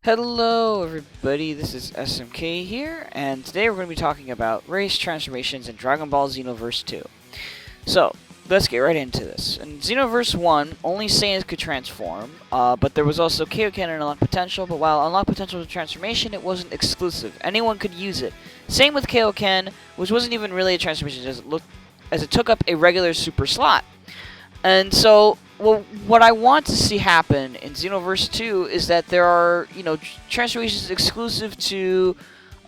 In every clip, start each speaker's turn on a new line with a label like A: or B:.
A: Hello everybody, this is SMK here, and today we're going to be talking about race transformations in Dragon Ball Xenoverse 2. So, let's get right into this. In Xenoverse 1, only Saiyans could transform, but there was also Kaioken and Unlock Potential, but while Unlock Potential was a transformation, it wasn't exclusive. Anyone could use it. Same with Kaioken, which wasn't even really a transformation, as it took up a regular super slot. And so, well, what I want to see happen in Xenoverse 2 is that there are, transformations exclusive to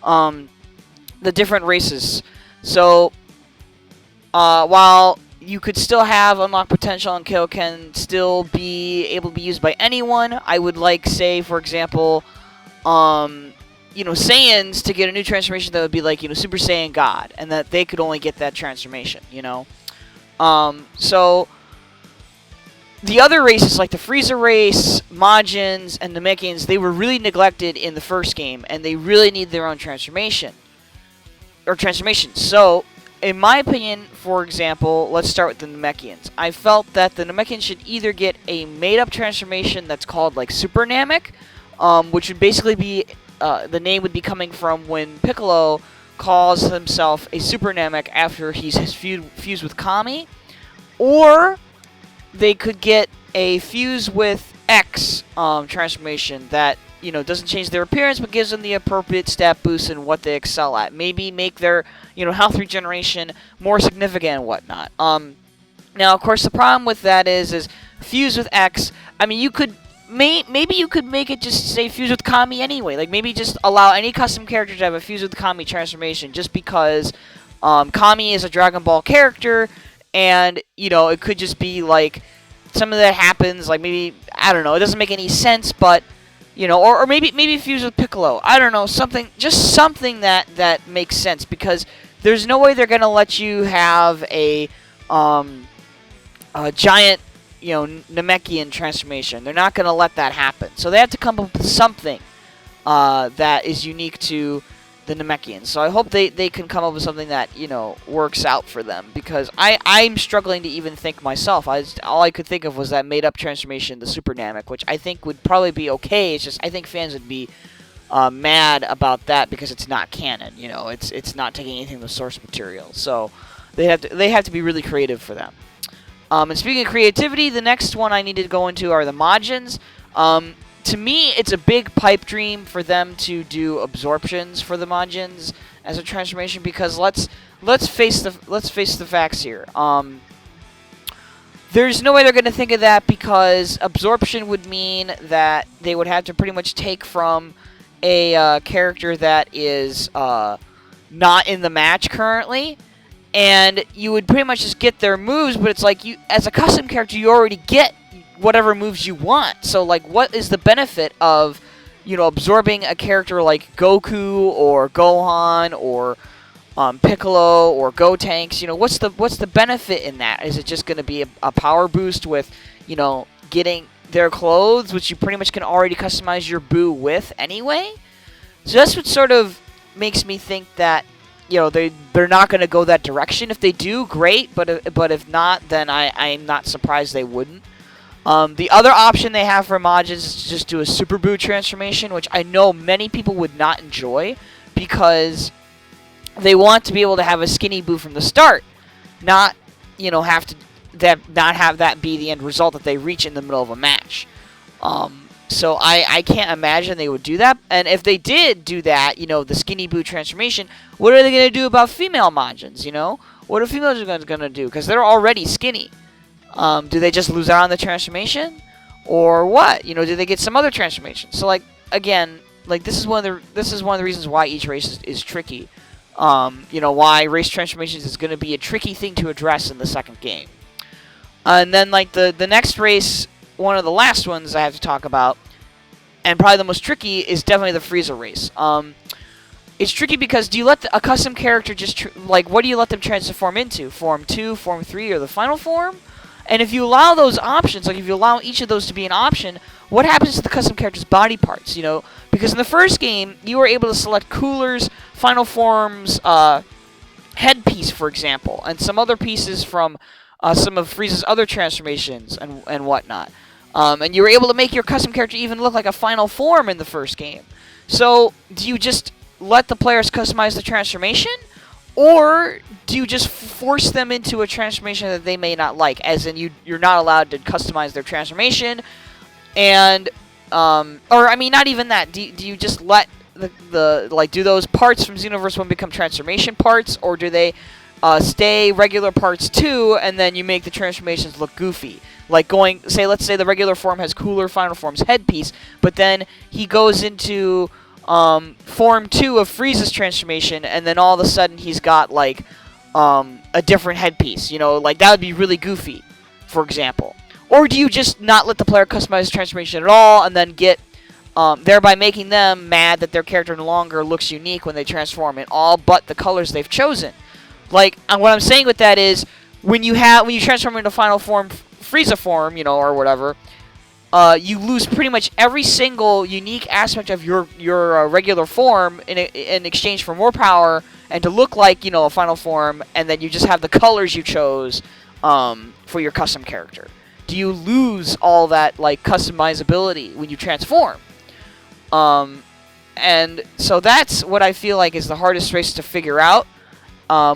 A: the different races. So, while you could still have Unlock Potential and Kaioken still be able to be used by anyone, I would like, say, for example, Saiyans to get a new transformation that would be like, Super Saiyan God, and that they could only get that transformation, So, the other races, like the Frieza race, Majins, and Namekians, they were really neglected in the first game, and they really need their own transformation. So, in my opinion, for example, let's start with the Namekians. I felt that the Namekians should either get a made-up transformation that's called, like, Super Namek, which would basically be, the name would be coming from when Piccolo calls himself a Super Namek after he's fused with Kami, or they could get a fuse with X transformation that, doesn't change their appearance but gives them the appropriate stat boost and what they excel at. Maybe make their, health regeneration more significant and whatnot. Now, of course, the problem with that is fuse with X. I mean, you could maybe you could make it just say fuse with Kami anyway. Like, maybe just allow any custom character to have a fuse with Kami transformation just because Kami is a Dragon Ball character. And, it could just be, like, some of that happens, like, maybe, I don't know, it doesn't make any sense, but, or maybe fuse with Piccolo. I don't know, something that makes sense, because there's no way they're going to let you have a giant, Namekian transformation. They're not going to let that happen. So they have to come up with something that is unique to the Namekians. So I hope they can come up with something that, works out for them, because I'm struggling to even think myself. All I could think of was that made-up transformation, the Super Namek, which I think would probably be okay. It's just I think fans would be mad about that because it's not canon. It's not taking anything from the source material. So they have to be really creative for them. And speaking of creativity, the next one I needed to go into are the Majins. To me, it's a big pipe dream for them to do absorptions for the Majins as a transformation, because let's face the facts here. There's no way they're going to think of that, because absorption would mean that they would have to pretty much take from a character that is not in the match currently, and you would pretty much just get their moves, but it's like, you, as a custom character, you already get whatever moves you want. So, like, what is the benefit of, absorbing a character like Goku or Gohan or Piccolo or Gotenks? What's the benefit in that? Is it just going to be a power boost with, getting their clothes, which you pretty much can already customize your Boo with anyway? So that's what sort of makes me think that, they're not going to go that direction. If they do, great, but if not, then I'm not surprised they wouldn't. The other option they have for Majins is to just do a Super Boo transformation, which I know many people would not enjoy, because they want to be able to have a skinny Boo from the start, not have that be the end result that they reach in the middle of a match. So I can't imagine they would do that. And if they did do that, the skinny Boo transformation, what are they going to do about female Majins? What are females going to do? Because they're already skinny. Do they just lose out on the transformation, or what? Do they get some other transformation? So, like, again, like, this is one of the reasons why each race is tricky. Why race transformations is going to be a tricky thing to address in the second game. And then, like, the next race, one of the last ones I have to talk about, and probably the most tricky, is definitely the Frieza race. It's tricky because do you let a custom character just what do you let them transform into? Form 2, Form 3, or the final form? And if you allow those options, like if you allow each of those to be an option, what happens to the custom character's body parts, Because in the first game, you were able to select Cooler's Final Form's headpiece, for example, and some other pieces from some of Frieza's other transformations and whatnot. And you were able to make your custom character even look like a final form in the first game. So, do you just let the players customize the transformation? Or do you just force them into a transformation that they may not like? As in, you're not allowed to customize their transformation. And, or I mean, not even that. Do you just let do those parts from Xenoverse 1 become transformation parts? Or do they stay regular parts too, and then you make the transformations look goofy? Like let's say the regular form has cooler Final Form's headpiece, but then he goes into Form 2 of Frieza's transformation, and then all of a sudden he's got, like, a different headpiece. You know, like, that would be really goofy, for example. Or do you just not let the player customize his transformation at all, and then get, thereby making them mad that their character no longer looks unique when they transform in all but the colors they've chosen? Like, and what I'm saying with that is, when you transform into Final Form, Frieza form, you know, or whatever, you lose pretty much every single unique aspect of your regular form in exchange for more power and to look like, you know, a final form, and then you just have the colors you chose for your custom character. Do you lose all that, like, customizability when you transform? And so that's what I feel like is the hardest race to figure out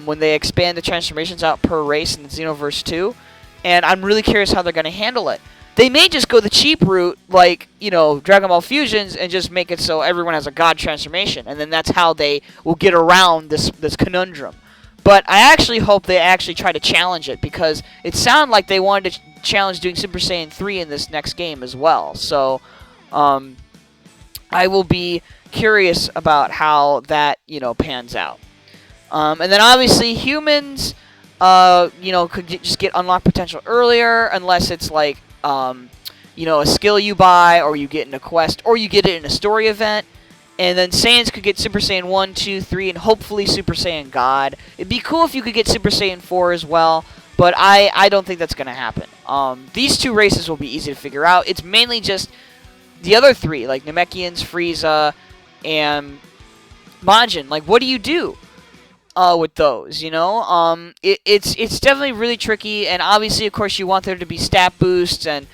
A: when they expand the transformations out per race in Xenoverse 2. And I'm really curious how they're going to handle it. They may just go the cheap route, like, you know, Dragon Ball Fusions, and just make it so everyone has a God transformation. And then that's how they will get around this conundrum. But I actually hope they actually try to challenge it, because it sounded like they wanted to challenge doing Super Saiyan 3 in this next game as well. So, I will be curious about how that, you know, pans out. And then obviously humans, you know, could just get unlocked potential earlier, unless it's like, you know, a skill you buy, or you get in a quest, or you get it in a story event. And then Saiyans could get Super Saiyan 1, 2, 3, and hopefully Super Saiyan God. It'd be cool if you could get Super Saiyan 4 as well, but I don't think that's going to happen. These two races will be easy to figure out. It's mainly just the other three, like Namekians, Frieza, and Majin. Like, what do you do with those, you know? It's definitely really tricky, and obviously, of course, you want there to be stat boosts and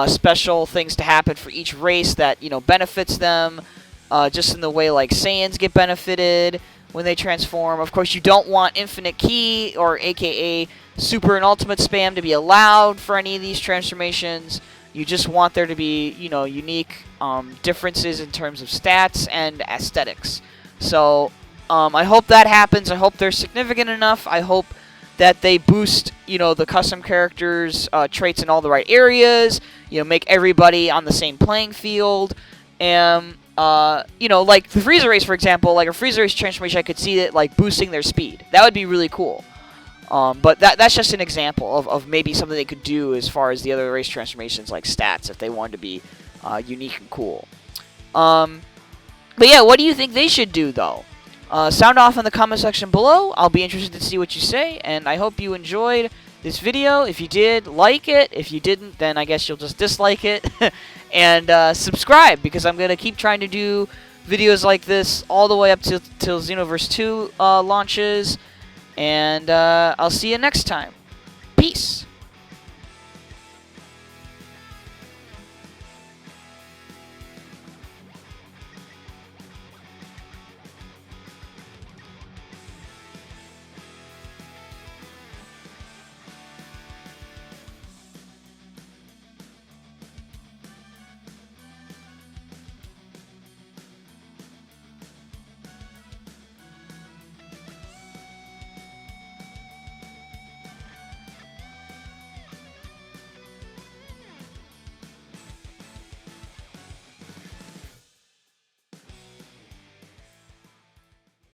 A: special things to happen for each race that, you know, benefits them, just in the way, like, Saiyans get benefited when they transform. Of course, you don't want Infinite Ki, or aka Super and Ultimate Spam, to be allowed for any of these transformations. You just want there to be, you know, unique differences in terms of stats and aesthetics. So, I hope that happens. I hope they're significant enough. I hope that they boost, you know, the custom characters' traits in all the right areas. You know, make everybody on the same playing field. And, you know, like the Frieza race, for example, like a Frieza race transformation, I could see it, like, boosting their speed. That would be really cool. But that's just an example of maybe something they could do as far as the other race transformations, like stats, if they wanted to be unique and cool. But yeah, what do you think they should do, though? Sound off in the comment section below. I'll be interested to see what you say, and I hope you enjoyed this video. If you did, like it. If you didn't, then I guess you'll just dislike it. And subscribe, because I'm going to keep trying to do videos like this all the way up till Xenoverse 2 launches. And I'll see you next time. Peace.